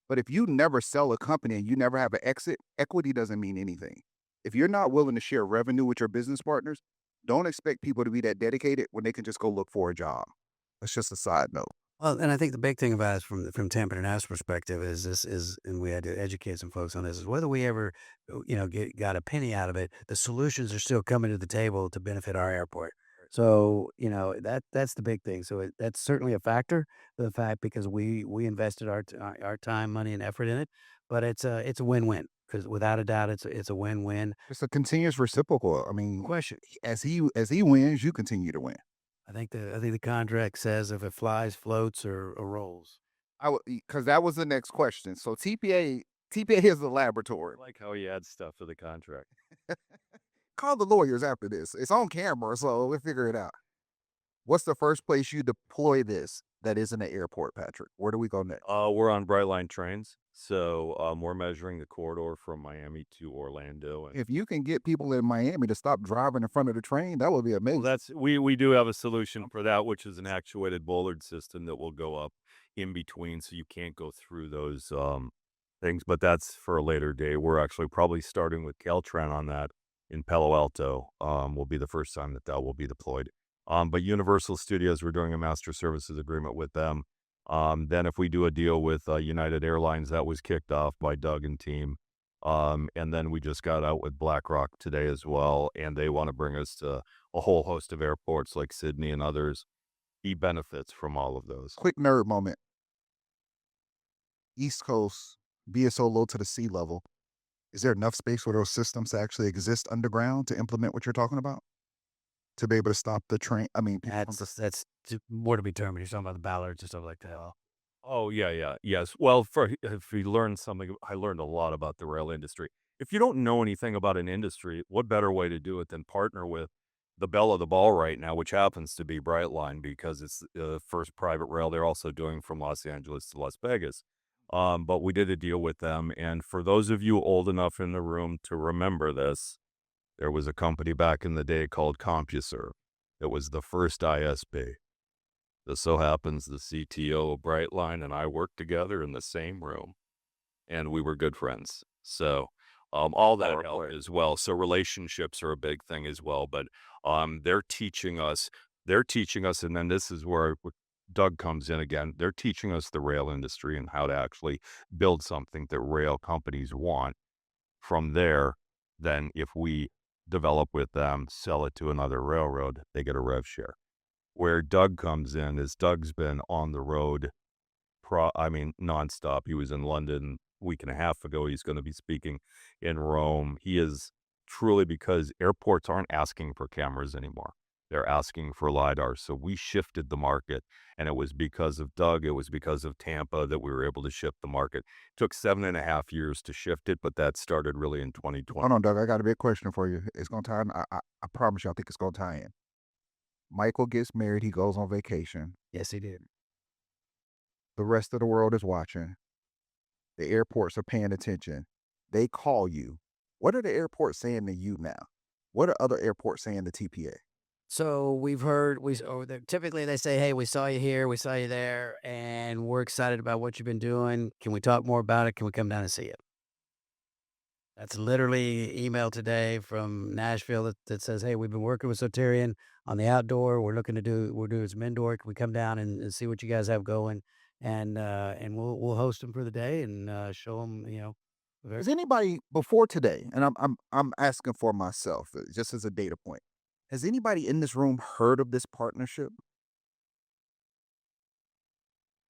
But if you never sell a company and you never have an exit, equity doesn't mean anything. If you're not willing to share revenue with your business partners, don't expect people to be that dedicated when they can just go look for a job. That's just a side note. Well, and I think the big thing about it from Tampa International perspective is this is, and we had to educate some folks on this, is whether we ever, got a penny out of it, the solutions are still coming to the table to benefit our airport. So, that's the big thing. So that's certainly a factor, the fact because we invested our time, money, and effort in it, but it's a win-win because without a doubt, it's a win-win. It's a continuous reciprocal. I mean, Question. as he wins, you continue to win. I think the contract says if it flies, floats, or rolls. I would because that was the next question. So TPA is the I laboratory. like how he adds stuff to the contract. Call the lawyers after this. It's on camera, so we'll figure it out. What's the first place you deploy this that isn't an airport, Patrick? Where do we go next? We're on Brightline trains, so we're measuring the corridor from Miami to Orlando, and If you can get people in Miami to stop driving in front of the train, that would be well, amazing. that's we do have a solution for that, which is an actuated bollard system that will go up in between, so you can't go through those things. But that's for a later day. We're actually probably starting with Caltran on that in Palo Alto. Will be the first time that will be deployed. But Universal Studios, we're doing a master services agreement with them. Then if we do a deal with United Airlines, that was kicked off by Doug and team. And then we just got out with BlackRock today as well, and they want to bring us to a whole host of airports like Sydney and others. He benefits from all of those. Quick nerd moment. East Coast being so low to the sea level, is there enough space for those systems to actually exist underground to implement what you're talking about? To be able to stop the train? I mean, people from That's more to be determined. You're talking about the Ballards and stuff like that. Oh, yeah, yes. Well, if you learn something, I learned a lot about the rail industry. If you don't know anything about an industry, what better way to do it than partner with the belle of the ball right now, which happens to be Brightline because it's the first private rail they're also doing from Los Angeles to Las Vegas. But we did a deal with them, and for those of you old enough in the room to remember this, there was a company back in the day called CompuServe. It was the first ISP. This so happens the CTO of Brightline and I worked together in the same room, and we were good friends. So all that helped as well. So relationships are a big thing as well. But they're teaching us. And then this is where Doug comes in again. They're teaching us the rail industry and how to actually build something that rail companies want. From there, then if we develop with them, sell it to another railroad, they get a rev share. Where Doug comes in is Doug's been on the road, nonstop. He was in London a week and a half ago. He's going to be speaking in Rome. He is truly because airports aren't asking for cameras anymore. They're asking for LiDAR. So we shifted the market, and it was because of Doug. It was because of Tampa that we were able to shift the market. It took 7.5 years to shift it, but that started really in 2020. Hold on, Doug. I got a big question for you. It's gonna tie in. I promise you, I think it's gonna tie in. Michael gets married. He goes on vacation. Yes, he did. The rest of the world is watching. The airports are paying attention. They call you. What are the airports saying to you now? What are other airports saying to TPA? So we've heard typically they say, "Hey, we saw you here, we saw you there, and we're excited about what you've been doing. Can we talk more about it? Can we come down and see you?" That's literally email today from Nashville that says, "Hey, we've been working with Sotereon on the outdoor. We're doing some indoor. Can we come down and see what you guys have going? And we'll host them for the day and show them, Has anybody before today, and I'm asking for myself, just as a data point, has anybody in this room heard of this partnership?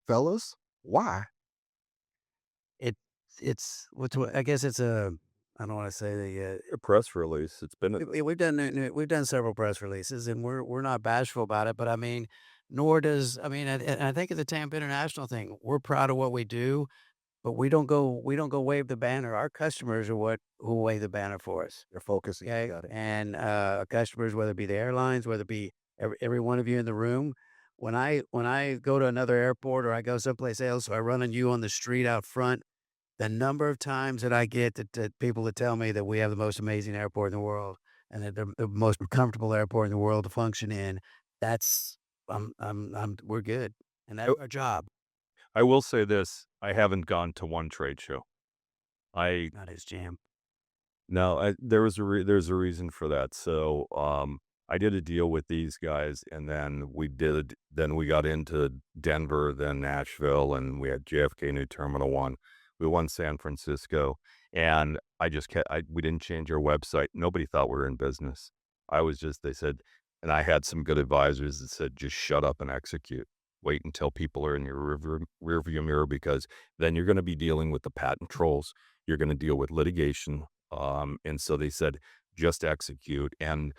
Fellas, why? it I guess it's a I don't want to say the A press release. It's been we've done several press releases, and we're not bashful about it. But I mean, nor does I mean, and I think it's the Tampa International thing. We're proud of what we do, but we don't go wave the banner. Our customers are who wave the banner for us. They're focusing. Okay, Got it. and customers, whether it be the airlines, whether it be every one of you in the room. When I go to another airport or I go someplace else, or I run on you on the street out front, the number of times that I get that people that tell me that we have the most amazing airport in the world and that the most comfortable airport in the world to function in, that's we're good, and that's our job. I will say this, I haven't gone to one trade show. I Not his jam. No, there's a reason for that. So, I did a deal with these guys, and then we got into Denver, then Nashville, and we had JFK New Terminal 1. We won San Francisco, and we didn't change our website. Nobody thought we were in business. They said, and I had some good advisors that said, just shut up and execute. Wait until people are in your rearview mirror, because then you're going to be dealing with the patent trolls. You're going to deal with litigation. And so they said, just execute. And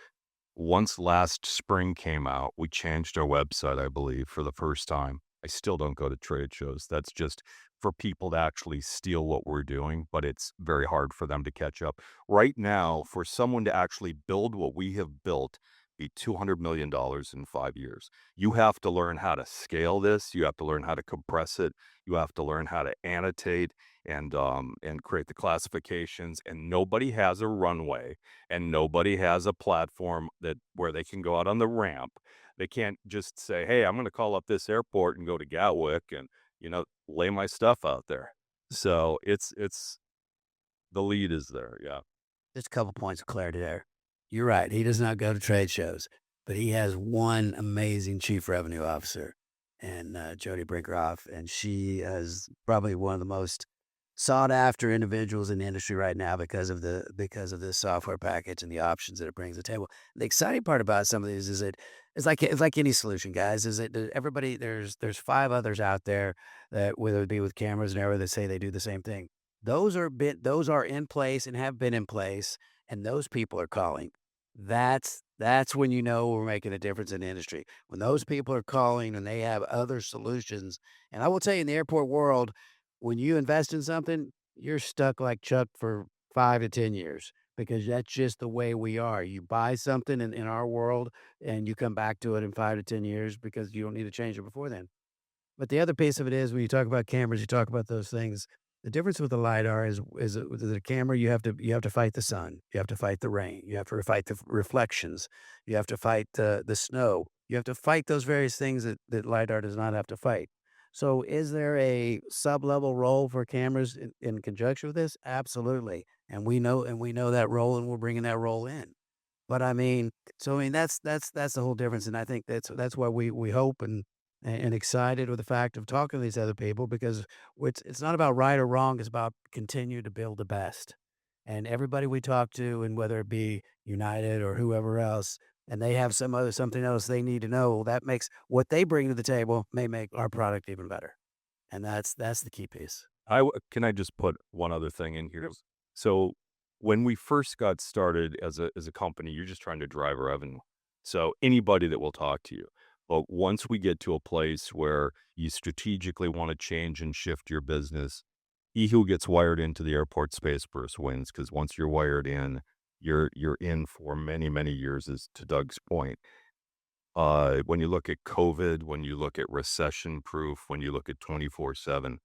once last spring came out, we changed our website, I believe, for the first time. I still don't go to trade shows. That's just for people to actually steal what we're doing, but it's very hard for them to catch up. Right now, for someone to actually build what we have built, be $200 million in 5 years. You have to learn how to scale this. You have to learn how to compress it. You have to learn how to annotate and create the classifications. And nobody has a runway, and nobody has a platform where they can go out on the ramp. They can't just say, "Hey, I'm going to call up this airport and go to Gatwick and lay my stuff out there." So it's the lead is there. Yeah. Just a couple points of clarity there. You're right. He does not go to trade shows, but he has one amazing chief revenue officer, and Jody Brinkerhoff, and she is probably one of the most sought after individuals in the industry right now because of this software package and the options that it brings to the table. The exciting part about some of these is that it's like any solution, guys. Is that everybody there's five others out there that, whether it be with cameras and everything, that say they do the same thing. Those are in place and have been in place, and those people are calling. That's when you know we're making a difference in the industry. When those people are calling and they have other solutions. And I will tell you, in the airport world, when you invest in something, you're stuck like Chuck for 5 to 10 years, because that's just the way we are. You buy something in our world and you come back to it in 5 to 10 years because you don't need to change it before then. But the other piece of it is, when you talk about cameras, you talk about those things. The difference with the LiDAR is with the camera, you have to fight the sun, you have to fight the rain, you have to fight the reflections, you have to fight the snow, you have to fight those various things that LiDAR does not have to fight. So, is there a sub-level role for cameras in conjunction with this? Absolutely, and we know that role, and we're bringing that role in. But I mean, that's the whole difference, and I think that's why we hope and excited with the fact of talking to these other people, because it's not about right or wrong. It's about continue to build the best. And everybody we talk to, and whether it be United or whoever else, and they have something else they need to know, that makes what they bring to the table may make our product even better. And that's the key piece. Can I just put one other thing in here? So when we first got started as a company, you're just trying to drive revenue. So anybody that will talk to you. But once we get to a place where you strategically want to change and shift your business, he who gets wired into the airport space first wins, because once you're wired in, you're in for many, many years, as to Doug's point. When you look at COVID, when you look at recession proof, when you look at 24/7,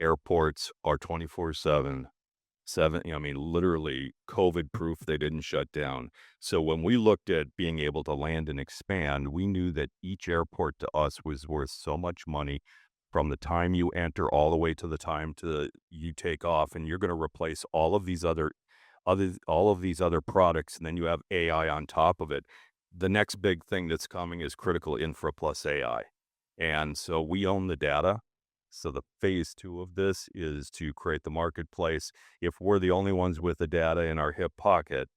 airports are 24/7. I mean, literally COVID proof, they didn't shut down. So when we looked at being able to land and expand, we knew that each airport to us was worth so much money from the time you enter all the way to the time to you take off, and you're going to replace all of these other products, and then you have AI on top of it. The next big thing that's coming is critical infra plus AI. And so we own the data. So the phase two of this is to create the marketplace. If we're the only ones with the data in our hip pocket,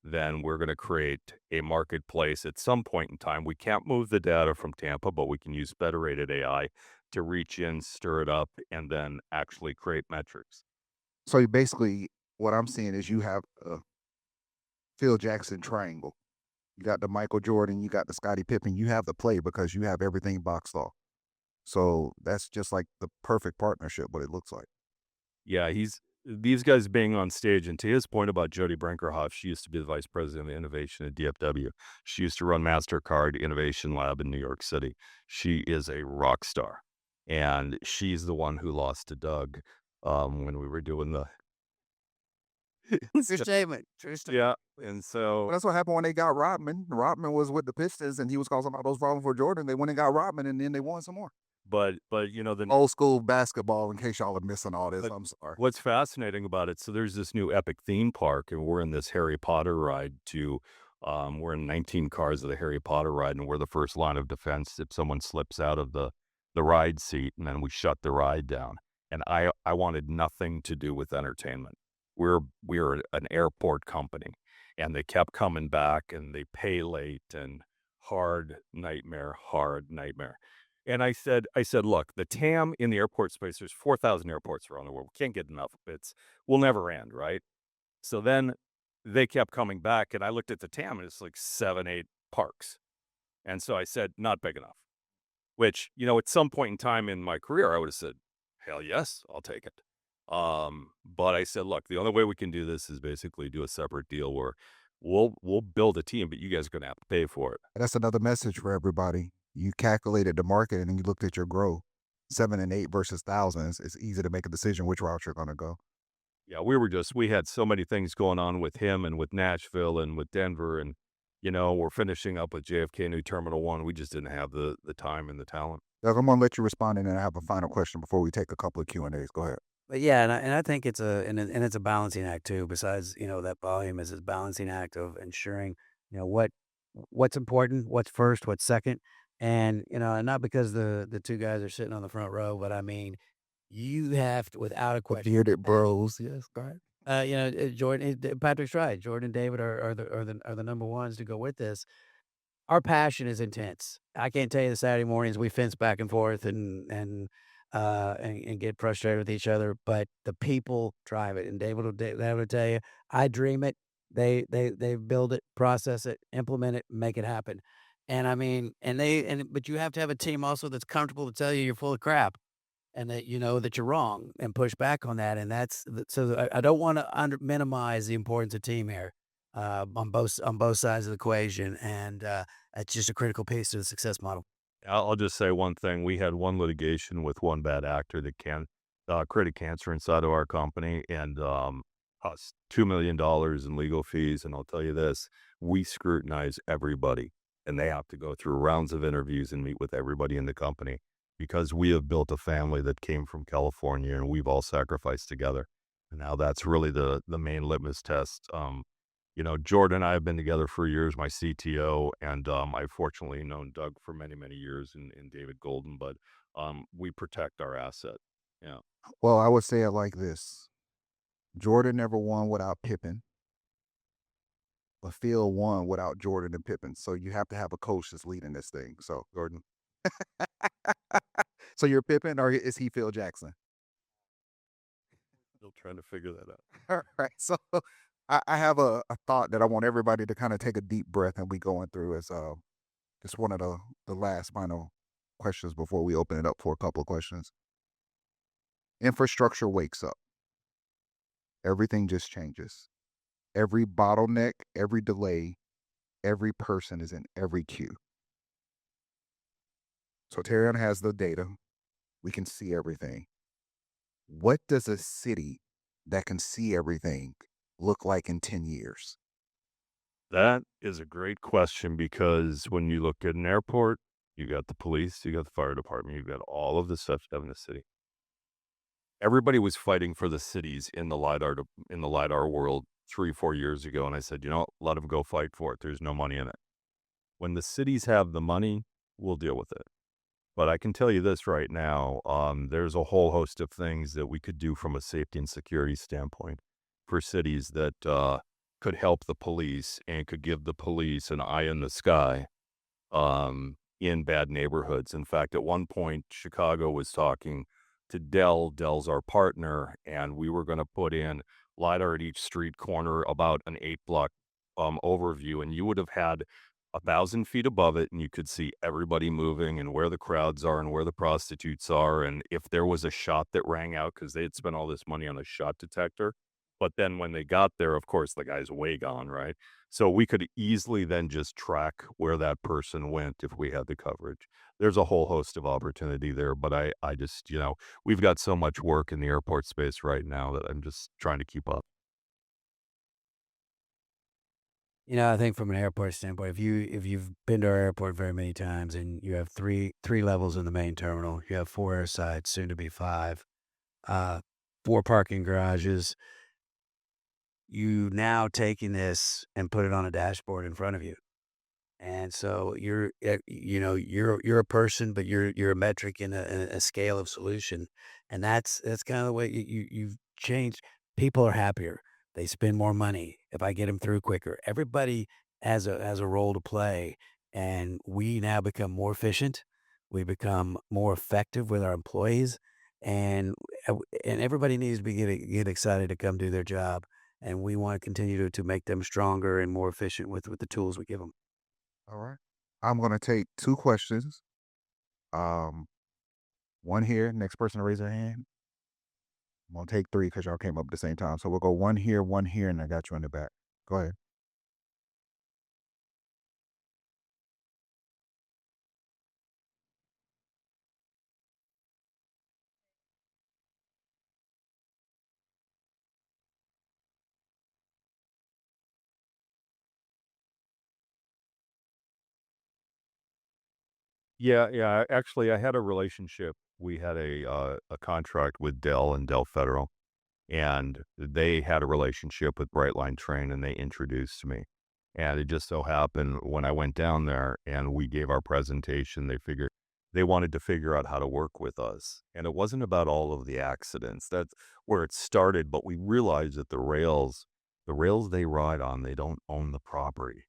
then we're going to create a marketplace at some point in time. We can't move the data from Tampa, but we can use federated AI to reach in, stir it up, and then actually create metrics. So you basically, what I'm seeing is you have a Phil Jackson triangle. You got the Michael Jordan, you got the Scottie Pippen. You have the play because you have everything boxed off. So that's just like the perfect partnership, what it looks like. Yeah, these guys being on stage, and to his point about Jody Brinkerhoff, she used to be the vice president of innovation at DFW. She used to run MasterCard Innovation Lab in New York City. She is a rock star, and she's the one who lost to Doug when we were doing the True statement. True statement. yeah, and Well, so that's what happened when they got Rodman. Rodman was with the Pistons and he was causing all those problems for Jordan. They went and got Rodman and then they won some more. but you know the Old school basketball, in case y'all are missing all this. But I'm sorry. what's fascinating about it, so there's this new epic theme park, and we're in this Harry Potter ride we're in 19 cars of the Harry Potter ride, and we're the first line of defense if someone slips out of the ride seat, and then we shut the ride down. And I wanted nothing to do with entertainment. We're an airport company, and they kept coming back, and they pay late, and hard nightmare, hard nightmare. And I said, look, the TAM in the airport space, there's 4,000 airports around the world. We can't get enough. We'll never end, right? So then they kept coming back, and I looked at the TAM, and it's like 7, 8 parks. And so I said, not big enough. Which, at some point in time in my career, I would have said, hell yes, I'll take it. But I said, look, the only way we can do this is basically do a separate deal where we'll build a team, but you guys are going to have to pay for it. That's another message for everybody. You calculated the market and you looked at your growth. 7 and 8 versus thousands. It's easy to make a decision which route you're going to go. Yeah, we had so many things going on with him and with Nashville and with Denver. And, we're finishing up with JFK New Terminal 1. We just didn't have the time and the talent. Doug, I'm going to let you respond and then I have a final question before we take a couple of Q&As. Go ahead. But yeah, and I think it's a balancing act too. Besides, that volume is a balancing act of ensuring, what's important, what's first, what's second, and and not because the two guys are sitting on the front row, but I mean, you have to, without a The question. bearded bros. Yes, go ahead. Jordan, Patrick's right. Jordan and David are the number ones to go with this. Our passion is intense. I can't tell you the Saturday mornings we fence back and forth and get frustrated with each other, but the people drive it. And David will tell you, I dream it. They build it, process it, implement it, make it happen. And I mean, but you have to have a team also that's comfortable to tell you you're full of crap and that you know that you're wrong and push back on that. And so I don't want to minimize the importance of team here on both sides of the equation, and it's just a critical piece to the success model. I'll just say one thing. We had one litigation with one bad actor that created cancer inside of our company and cost $2 million in legal fees. And I'll tell you this, we scrutinize everybody and they have to go through rounds of interviews and meet with everybody in the company because we have built a family that came from California and we've all sacrificed together. And now that's really the main litmus test. Jordan and I have been together for years, my CTO, and I've fortunately known Doug for many, many years and David Golden, but we protect our asset. Yeah. Well, I would say it like this. Jordan never won without Pippen, but Phil won without Jordan and Pippen. So you have to have a coach that's leading this thing. So, Jordan. So you're Pippen or is he Phil Jackson? Still trying to figure that out. All right. So I have a thought that I want everybody to kind of take a deep breath and we going through as just one of the last final questions before we open it up for a couple of questions. Infrastructure wakes up. Everything just changes. Every bottleneck, every delay, every person is in every queue. Sotereon has the data. We can see everything. What does a city that can see everything look like in 10 years? That is a great question because when you look at an airport, you got the police, you got the fire department, you got all of the stuff in the city. Everybody was fighting for the cities in the LiDAR world 3, 4 years ago, and I said, let them go fight for it. There's no money in it. When the cities have the money, we'll deal with it. But I can tell you this right now, there's a whole host of things that we could do from a safety and security standpoint for cities that could help the police and could give the police an eye in the sky in bad neighborhoods. In fact, at one point, Chicago was talking to Dell. Dell's our partner, and we were going to put in LiDAR at each street corner, about an 8 block overview, and you would have had 1,000 feet above it, and you could see everybody moving and where the crowds are and where the prostitutes are, and if there was a shot that rang out because they had spent all this money on a shot detector. But then when they got there, of course, the guy's way gone, right? So we could easily then just track where that person went if we had the coverage. There's a whole host of opportunity there, but I just, we've got so much work in the airport space right now that I'm just trying to keep up. I think from an airport standpoint, if you've been to our airport very many times and you have three levels in the main terminal, you have 4 airsides, soon to be 5, uh, 4 parking garages. You now taking this and put it on a dashboard in front of you. And so you're a person, but you're a metric in a scale of solution, and that's kind of the way you've changed. People are happier. They spend more money if I get them through quicker. Everybody has a role to play, and we now become more efficient. We become more effective with our employees, and and everybody needs to get excited to come do their job. And we want to continue to make them stronger and more efficient with the tools we give them. All right. I'm going to take two questions. Um, One here. Next person to raise their hand. I'm going to take three because y'all came up at the same time. So we'll go one here, and I got you in the back. Go ahead. Yeah, yeah. Actually, I had a relationship. We had a contract with Dell and Dell Federal, and they had a relationship with Brightline Train, and they introduced me. And it just so happened when I went down there and we gave our presentation, they wanted to figure out how to work with us. And it wasn't about all of the accidents. That's where it started. But we realized that the rails they ride on, they don't own the property.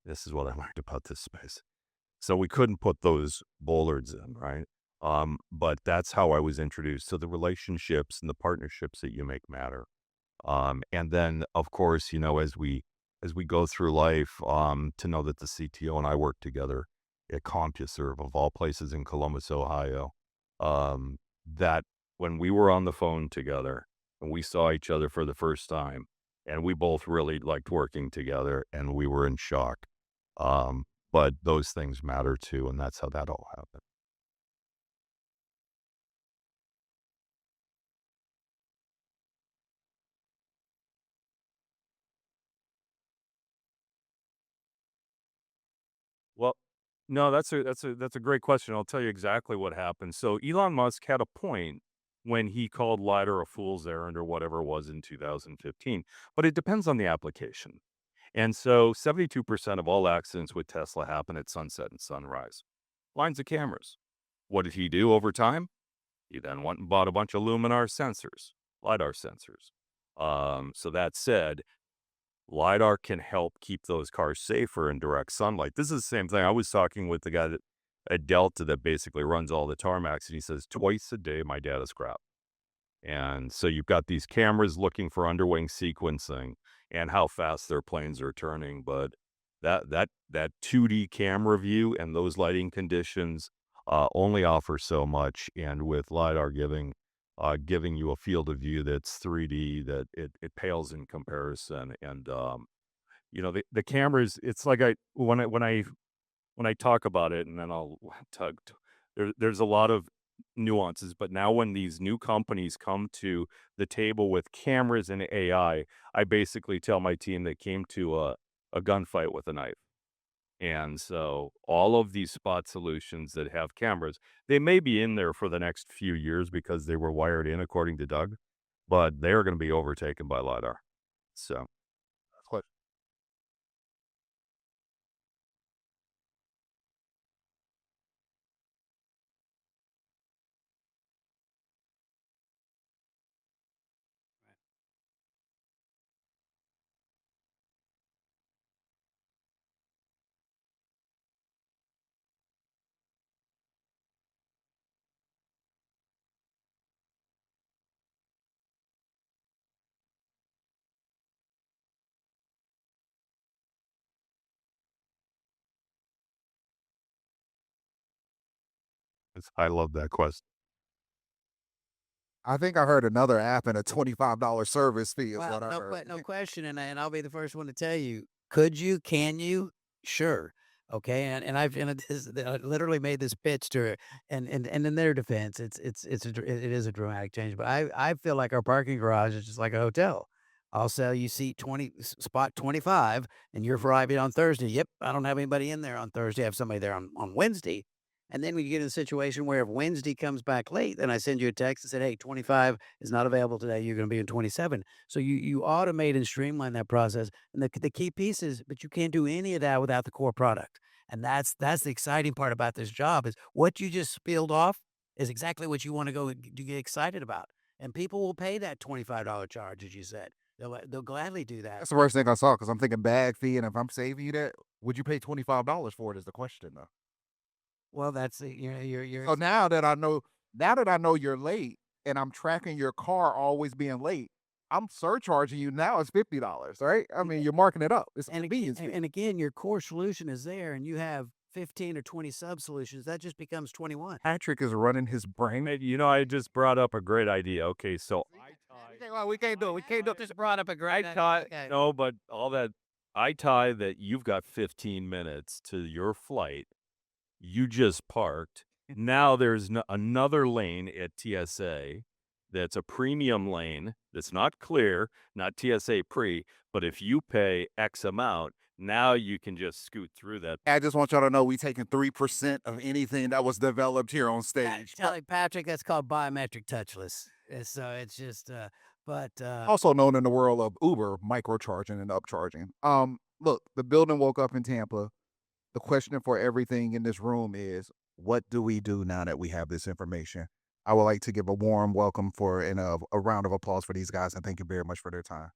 This is what I learned about this space. So we couldn't put those bollards in, right? But that's how I was introduced. So the relationships and the partnerships that you make matter. And then, of course, as we go through life, to know that the CTO and I work together at CompuServe, of all places in Columbus, Ohio, that when we were on the phone together and we saw each other for the first time, and we both really liked working together, and we were in shock. But those things matter too, and that's how that all happened. Well, no, that's a great question. I'll tell you exactly what happened. So Elon Musk had a point when he called LiDAR a fool's errand or whatever it was in 2015, but it depends on the application. And so 72% of all accidents with Tesla happen at sunset and sunrise. Lines of cameras. What did he do over time? He then went and bought a bunch of Luminar sensors, LiDAR sensors. So that said, LiDAR can help keep those cars safer in direct sunlight. This is the same thing. I was talking with the guy at Delta that basically runs all the tarmacs, and he says, twice a day, my data scrap. And so you've got these cameras looking for underwing sequencing and how fast their planes are turning. But that 2D camera view and those lighting conditions only offer so much. And with LiDAR giving you a field of view that's 3D, that it pales in comparison. And the cameras, it's like when I talk about it, and then I'll There's a lot of nuances, but now when these new companies come to the table with cameras and I basically tell my team they came to a gunfight with a knife. And so all of these spot solutions that have cameras, they may be in there for the next few years because they were wired in according to Doug, but they're going to be overtaken by LiDAR. So Question. I love that question. I think I heard another app and a $25 service fee is Well, what I heard. no question, and I'll be the first one to tell you. Could you? Can you? Sure. Okay, and I literally made this pitch to her, and in their defense, it is a dramatic change. But I feel like our parking garage is just like a hotel. I'll sell you seat 20, spot 25, and you're arriving on Thursday. Yep, I don't have anybody in there on Thursday. I have somebody there on Wednesday. And then we get in a situation where if Wednesday comes back late, then I send you a text and said, "Hey, 25 is not available today. You're going to be in 27." So you automate and streamline that process. And the key piece is, but you can't do any of that without the core product. And that's the exciting part about this job is what you just spilled off is exactly what you want to to get excited about. And people will pay that $25 charge, as you said. They'll gladly do that. That's the first thing I saw because I'm thinking bag fee, and if I'm saving you that, would you pay $25 for it? Is the question though. Well, that's you're So now that I know you're late, and I'm tracking your car always being late, I'm surcharging you now. It's $50, right? I mean, you're marking it up. It's a convenience fee. and again, your core solution is there, and you have 15 or 20 sub solutions. That just becomes 21. Patrick is running his brain. Hey, I just brought up a great idea. Okay, so We can't do it. We can't do it. Just brought up a I great tie okay. no, but all that I tie that you've got 15 minutes to your flight. You just parked. Now there's another lane at TSA that's a premium lane that's not clear, not TSA pre, but if you pay X amount, now you can just scoot through that. I just want y'all to know we taking 3% of anything that was developed here on stage. Telling Patrick that's called biometric touchless. So it's just Also known in the world of Uber, microcharging and upcharging. Look, the building woke up in Tampa. The question for everything in this room is, what do we do now that we have this information? I would like to give a warm welcome for and a round of applause for these guys, and thank you very much for their time.